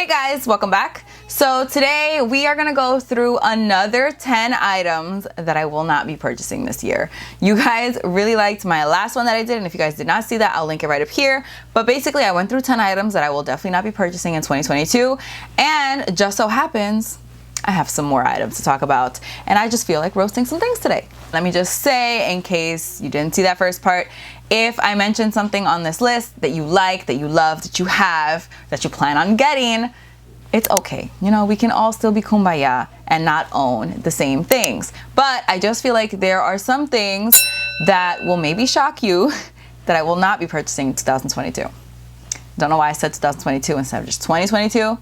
Guys, welcome back. So today we are gonna go through another 10 items that I will not be purchasing this year. You guys really liked my last one that I did, and if you guys did not see that, I'll link it right up here. But basically I went through 10 items that I will definitely not be purchasing in 2022, and just so happens I have some more items to talk about, and I just feel like roasting some things today. Let me just say, in case you didn't see that first part, if I mentioned something on this list that you like, that you love, that you have, that you plan on getting, it's okay. You know, we can all still be kumbaya and not own the same things. But I just feel like there are some things that will maybe shock you that I will not be purchasing in 2022. Don't know why I said 2022 instead of just 2022.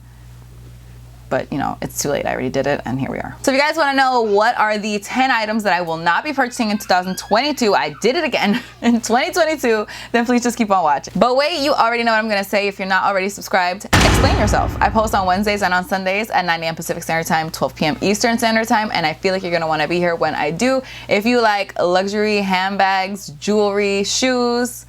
But you know, it's too late. I already did it, and here we are. So if you guys want to know what are the 10 items that I will not be purchasing in 2022, I did it again in 2022, then please just keep on watching. But wait, you already know what I'm gonna say. If you're not already subscribed, explain yourself. I post on Wednesdays and on Sundays at 9 a.m. Pacific Standard Time, 12 p.m. Eastern Standard Time, and I feel like you're gonna want to be here when I do. If you like luxury handbags, jewelry, shoes,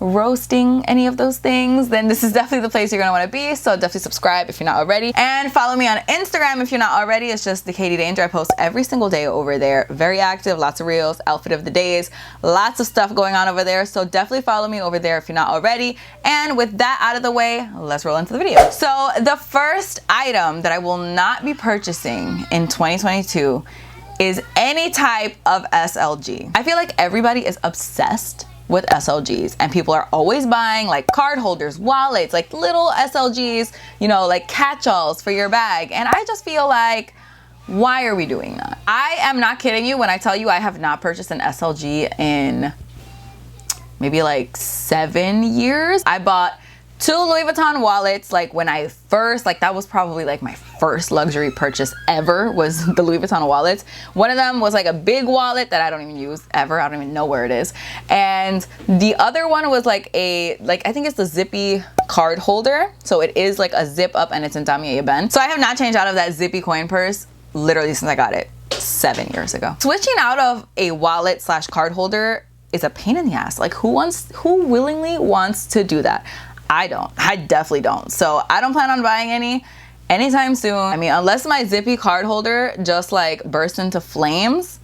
roasting, any of those things, then this is definitely the place you're gonna want to be. So definitely subscribe if you're not already, and follow me on Instagram if you're not already. It's just the Katie Danger. I post every single day over there. Very active, lots of reels, outfit of the days, lots of stuff going on over there. So definitely follow me over there if you're not already. And with that out of the way, let's roll into the video. So the first item that I will not be purchasing in 2022 is any type of SLG. I feel like everybody is obsessed with SLGs, and people are always buying like card holders, wallets, like little SLGs, you know, like catch-alls for your bag. And I just feel like, why are we doing that? I am not kidding you when I tell you I have not purchased an SLG in maybe like 7 years. I bought 2 Louis Vuitton wallets, like when I first, like that was probably like my first luxury purchase ever, was the Louis Vuitton wallets. One of them was like a big wallet that I don't even use ever. I don't even know where it is. And the other one was like a, like I think it's the zippy card holder. So it is like a zip up and it's in damier ebene. So I have not changed out of that zippy coin purse literally since I got it 7 years ago. Switching out of a wallet slash card holder is a pain in the ass. Like who willingly wants to do that? I don't. I definitely don't. So I don't plan on buying any anytime soon. I mean, unless my zippy card holder just like bursts into flames,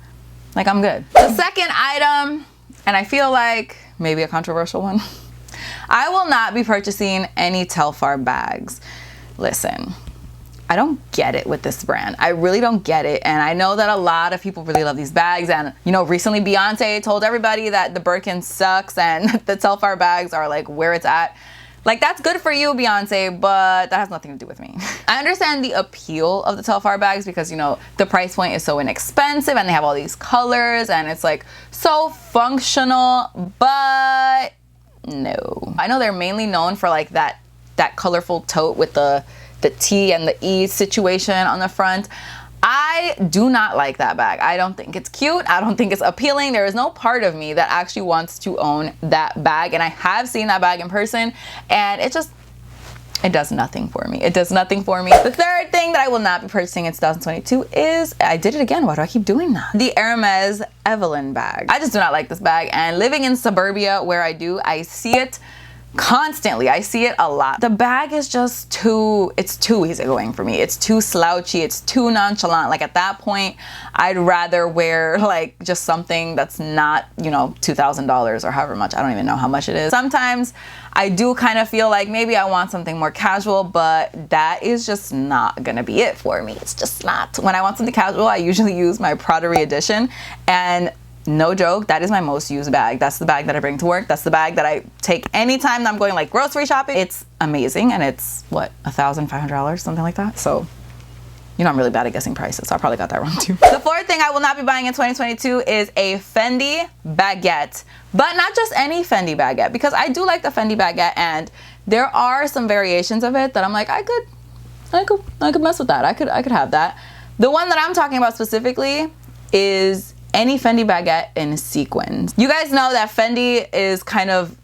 like I'm good. The second item, and I feel like maybe a controversial one, I will not be purchasing any Telfar bags. Listen, I don't get it with this brand. I really don't get it. And I know that a lot of people really love these bags. And you know, recently Beyonce told everybody that the Birkin sucks and the Telfar bags are like where it's at. Like, that's good for you, Beyonce, but that has nothing to do with me. I understand the appeal of the Telfar bags because, you know, the price point is so inexpensive and they have all these colors and it's like so functional, but no. I know they're mainly known for like that colorful tote with the T and the E situation on the front. I do not like that bag. I don't think it's cute. I don't think it's appealing. There is no part of me that actually wants to own that bag. And I have seen that bag in person and it does nothing for me. It does nothing for me. The third thing that I will not be purchasing in 2022 is, I did it again. Why do I keep doing that? The Hermes Evelyn bag. I just do not like this bag. And living in suburbia where I do, I see it constantly. I see it a lot. The bag is just it's too easygoing for me. It's too slouchy. It's too nonchalant. Like at that point, I'd rather wear like just something that's not, you know, $2,000 or however much. I don't even know how much it is. Sometimes I do kind of feel like maybe I want something more casual, but that is just not gonna be it for me. It's just not. When I want something casual, I usually use my Praderie edition, and no joke, that is my most used bag. That's the bag that I bring to work. That's the bag that I take anytime that I'm going like grocery shopping. It's amazing, and it's what, $1,500, something like that. So, you know, I'm really bad at guessing prices, so I probably got that wrong too. The fourth thing I will not be buying in 2022 is a Fendi Baguette, but not just any Fendi Baguette, because I do like the Fendi Baguette, and there are some variations of it that I'm like, I could mess with that. I could have that. The one that I'm talking about specifically is any Fendi Baguette in sequins. You guys know that Fendi is kind of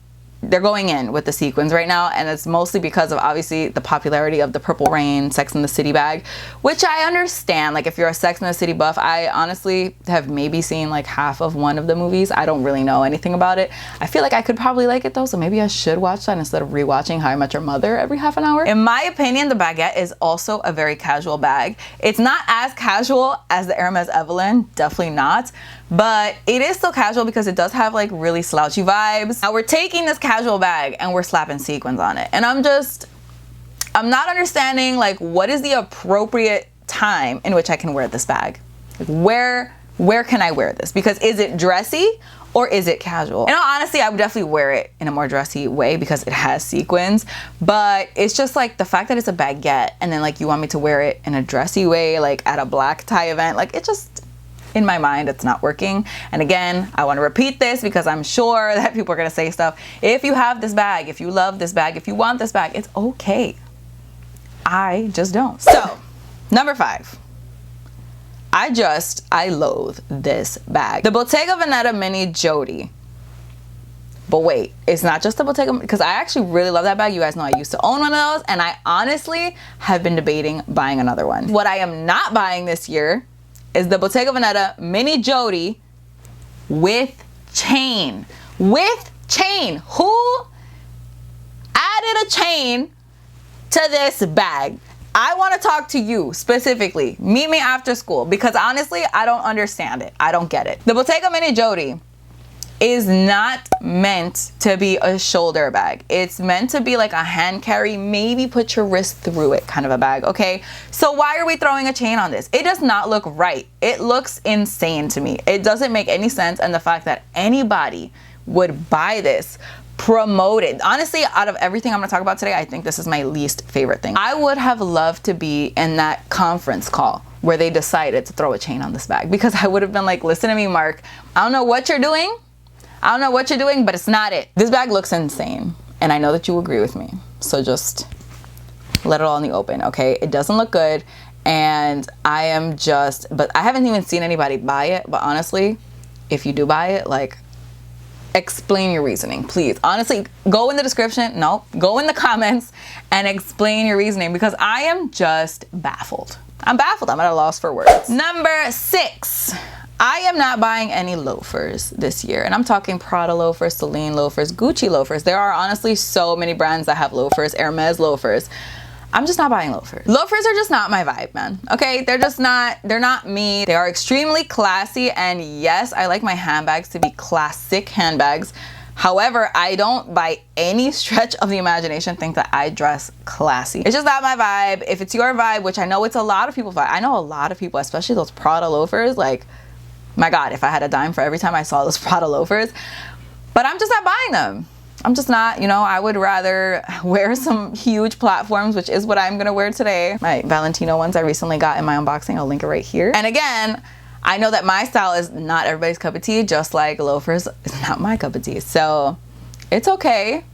they're going in with the sequins right now, and it's mostly because of obviously the popularity of the Purple Rain Sex and the City bag, which I understand. Like if you're a Sex and the City buff, I honestly have maybe seen like half of one of the movies. I don't really know anything about it. I feel like I could probably like it though, so maybe I should watch that instead of rewatching How I Met Your Mother every half an hour. In my opinion, the Baguette is also a very casual bag. It's not as casual as the Hermes Evelyn, definitely not, but it is still casual because it does have like really slouchy vibes. Now we're taking this casual bag and we're slapping sequins on it, and I'm not understanding like what is the appropriate time in which I can wear this bag. Like where can I wear this? Because is it dressy or is it casual? In all honesty, I would definitely wear it in a more dressy way because it has sequins, but it's just like the fact that it's a baguette and then like you want me to wear it in a dressy way, like at a black tie event, like it just, in my mind, it's not working. And again, I want to repeat this because I'm sure that people are going to say stuff. If you have this bag, if you love this bag, if you want this bag, it's okay. I just don't. So, number 5. I loathe this bag. The Bottega Veneta Mini Jody. But wait, it's not just the Bottega, because I actually really love that bag. You guys know I used to own one of those, and I honestly have been debating buying another one. What I am not buying this year is the Bottega Veneta Mini Jody with chain. With chain. Who added a chain to this bag? I want to talk to you specifically. Meet me after school, because honestly, I don't understand it. I don't get it. The Bottega Mini Jody is not meant to be a shoulder bag. It's meant to be like a hand carry, maybe put your wrist through it kind of a bag, okay? So why are we throwing a chain on this? It does not look right. It looks insane to me. It doesn't make any sense, and the fact that anybody would buy this, promote it. Honestly, out of everything I'm gonna talk about today, I think this is my least favorite thing. I would have loved to be in that conference call where they decided to throw a chain on this bag, because I would have been like, listen to me, Mark, I don't know what you're doing. I don't know what you're doing, but it's not it. This bag looks insane, and I know that you agree with me. So just let it all in the open, okay? It doesn't look good, and but I haven't even seen anybody buy it, but honestly, if you do buy it, like, explain your reasoning, please. Honestly, go in the description, go in the comments and explain your reasoning, because I am just baffled. I'm baffled. I'm at a loss for words. Number 6. I am not buying any loafers this year, and I'm talking Prada loafers, Celine loafers, Gucci loafers. There are honestly so many brands that have loafers, Hermes loafers. I'm just not buying loafers. Loafers are just not my vibe, man. Okay, they're not me. They are extremely classy, and yes, I like my handbags to be classic handbags. However, I don't by any stretch of the imagination think that I dress classy. It's just not my vibe. If it's your vibe, which I know it's a lot of people's vibe. I know a lot of people, especially those Prada loafers, like, my God, if I had a dime for every time I saw those Prada loafers. But I'm just not buying them. I'm just not, I would rather wear some huge platforms, which is what I'm gonna wear today. My Valentino ones I recently got in my unboxing. I'll link it right here. And again, I know that my style is not everybody's cup of tea, just like loafers is not my cup of tea. So it's okay,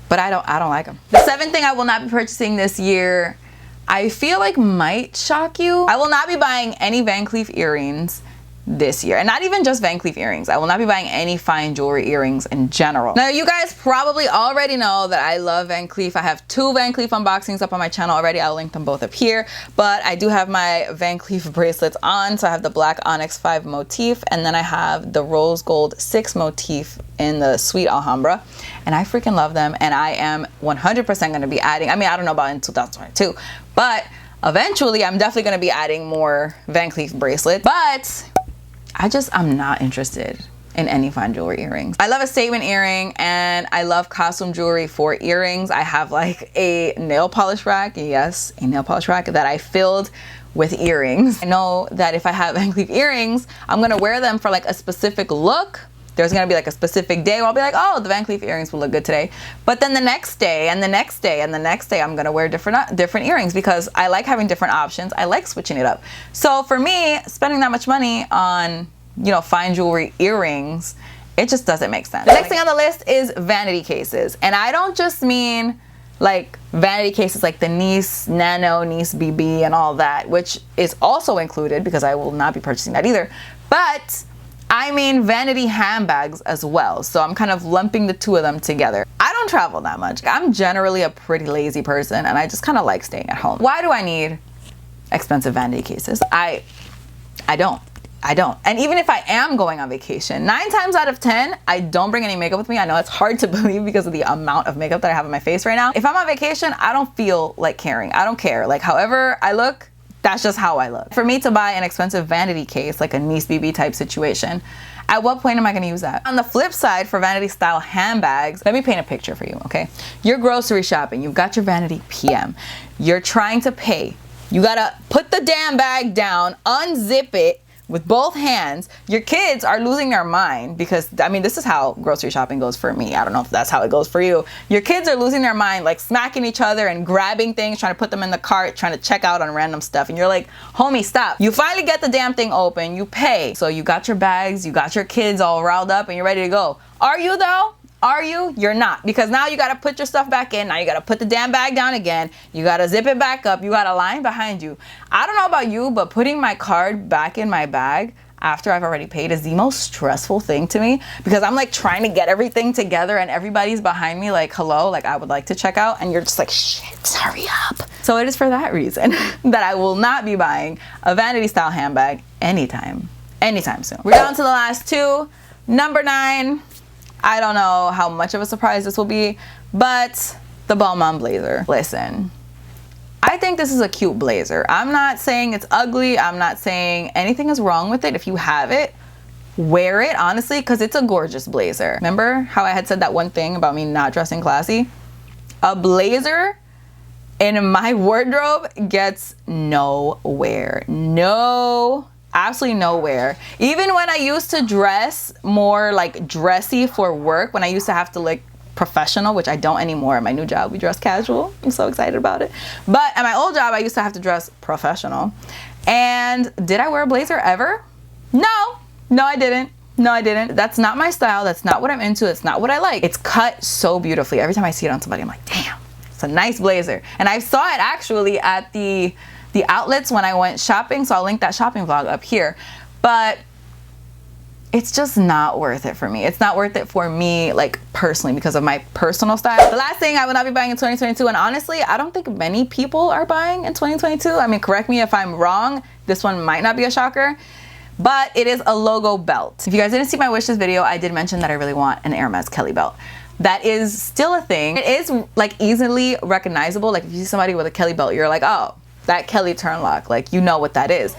but I don't like them. The 7th thing I will not be purchasing this year, I feel like might shock you. I will not be buying any Van Cleef earrings this year, and not even just Van Cleef earrings. I will not be buying any fine jewelry earrings in general. Now, you guys probably already know that I love Van Cleef. I have 2 Van Cleef unboxings up on my channel already. I'll link them both up here, but I do have my Van Cleef bracelets on. So I have the black onyx 5 motif, and then I have the rose gold 6 motif in the sweet Alhambra, and I freaking love them, and I am 100% going to be adding, I don't know about in 2022, but eventually I'm definitely going to be adding more Van Cleef bracelets. But I'm not interested in any fine jewelry earrings. I love a statement earring, and I love costume jewelry for earrings. I have like a nail polish rack, yes, a nail polish rack that I filled with earrings. I know that if I have Van Cleef earrings, I'm gonna wear them for like a specific look. There's gonna be like a specific day where I'll be like, oh, the Van Cleef earrings will look good today. But then the next day and the next day and the next day, I'm gonna wear different earrings, because I like having different options. I like switching it up. So for me, spending that much money on, fine jewelry earrings, it just doesn't make sense. The next thing on the list is vanity cases. And I don't just mean like vanity cases like the Nice Nano, Nice BB and all that, which is also included, because I will not be purchasing that either. But I mean vanity handbags as well. So I'm kind of lumping the two of them together. I don't travel that much. I'm generally a pretty lazy person and I just kind of like staying at home. Why do I need expensive vanity cases? I don't. And even if I am going on vacation, 9 times out of 10, I don't bring any makeup with me. I know it's hard to believe because of the amount of makeup that I have on my face right now. If I'm on vacation, I don't feel like caring. I don't care. Like however I look, that's just how I look. For me to buy an expensive vanity case, like a Nice BB type situation, at what point am I gonna use that? On the flip side, for vanity style handbags, let me paint a picture for you, okay? You're grocery shopping, you've got your vanity PM. You're trying to pay. You gotta put the damn bag down, unzip it, with both hands. Your kids are losing their mind because, I mean, this is how grocery shopping goes for me. I don't know if that's how it goes for you. Your kids are losing their mind, like smacking each other and grabbing things, trying to put them in the cart, trying to check out on random stuff. And you're like, homie, stop. You finally get the damn thing open, you pay. So you got your bags, you got your kids all riled up and you're ready to go. Are you though? Are you? You're not, because now you got to put your stuff back in. Now you got to put the damn bag down again. You got to zip it back up. You got a line behind you. I don't know about you, but putting my card back in my bag after I've already paid is the most stressful thing to me, because I'm like trying to get everything together and everybody's behind me like, hello, like I would like to check out, and you're just like, shit, hurry up. So it is for that reason that I will not be buying a vanity style handbag anytime soon. We're down to the last two. Number 9. I don't know how much of a surprise this will be, but the Balmain blazer. Listen, I think this is a cute blazer. I'm not saying it's ugly. I'm not saying anything is wrong with it. If you have it, wear it, honestly, because it's a gorgeous blazer. Remember how I had said that one thing about me not dressing classy? A blazer in my wardrobe gets nowhere. Absolutely nowhere. Even when I used to dress more like dressy for work, when I used to have to like professional, which I don't anymore. At my new job, we dress casual. I'm so excited about it. But at my old job, I used to have to dress professional. And did I wear a blazer ever? No, I didn't. That's not my style. That's not what I'm into. It's not what I like. It's cut so beautifully. Every time I see it on somebody, I'm like, damn, it's a nice blazer. And I saw it actually at the outlets when I went shopping, so I'll link that shopping vlog up here. But it's just not worth it for me. It's not worth it for me, like personally, because of my personal style. The last thing I will not be buying in 2022, and honestly, I don't think many people are buying in 2022. I mean, correct me if I'm wrong. This one might not be a shocker, but it is a logo belt. If you guys didn't see my wishes video, I did mention that I really want an Hermes Kelly belt. That is still a thing. It is like easily recognizable. Like if you see somebody with a Kelly belt, you're like, oh, that Kelly turn lock, like you know what that is.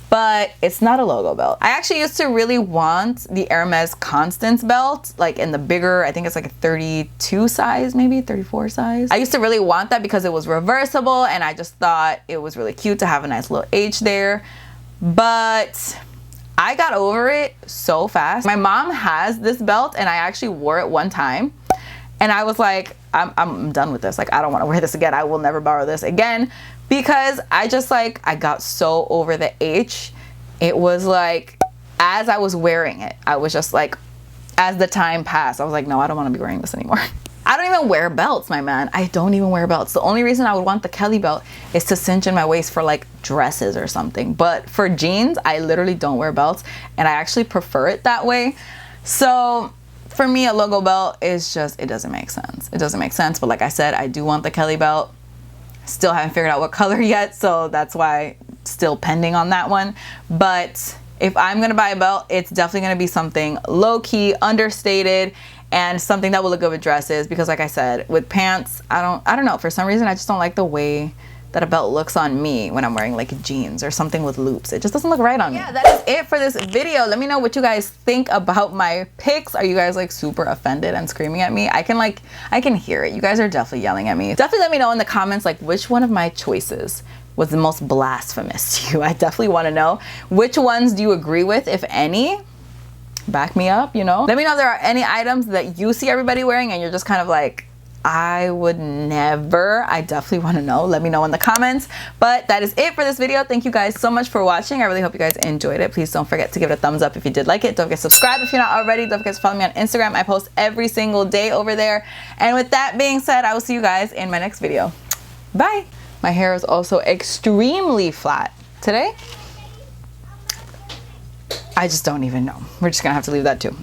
But it's not a logo belt. I actually used to really want the Hermes Constance belt, like in the bigger, I think it's like a 32 size, maybe 34 size. I used to really want that because it was reversible and I just thought it was really cute to have a nice little H there. But I got over it so fast. My mom has this belt and I actually wore it one time and I was like, I'm done with this. Like, I don't want to wear this again. I will never borrow this again. Because I just like, I got so over the H. It was like, as I was wearing it, I was just like, as the time passed, I was like, no, I don't want to be wearing this anymore. I don't even wear belts, my man. I don't even wear belts. The only reason I would want the Kelly belt is to cinch in my waist for like dresses or something. But for jeans, I literally don't wear belts and I actually prefer it that way. So for me, a logo belt is just, it doesn't make sense. It doesn't make sense. But like I said, I do want the Kelly belt. Still haven't figured out what color yet, so that's why still pending on that one. But if I'm gonna buy a belt, it's definitely gonna be something low-key, understated, and something that will look good with dresses, because like I said, with pants, I don't know, for some reason I just don't like the way that a belt looks on me when I'm wearing like jeans or something with loops. It just doesn't look right on me. Yeah, that is it for this video. Let me know what you guys think about my picks. Are you guys like super offended and screaming at me? I can hear it. You guys are definitely yelling at me. Definitely let me know in the comments like which one of my choices was the most blasphemous to you. I definitely want to know. Which ones do you agree with, if any? Back me up, you know? Let me know if there are any items that you see everybody wearing and you're just kind of like, I would never. I definitely want to know. Let me know in the comments. But that is it for this video. Thank you guys so much for watching. I really hope you guys enjoyed it. Please don't forget to give it a thumbs up if you did like it. Don't forget to subscribe if you're not already. Don't forget to follow me on Instagram. I post every single day over there. And with that being said, I will see you guys in my next video. Bye. My hair is also extremely flat today. I just don't even know. We're just gonna have to leave that too.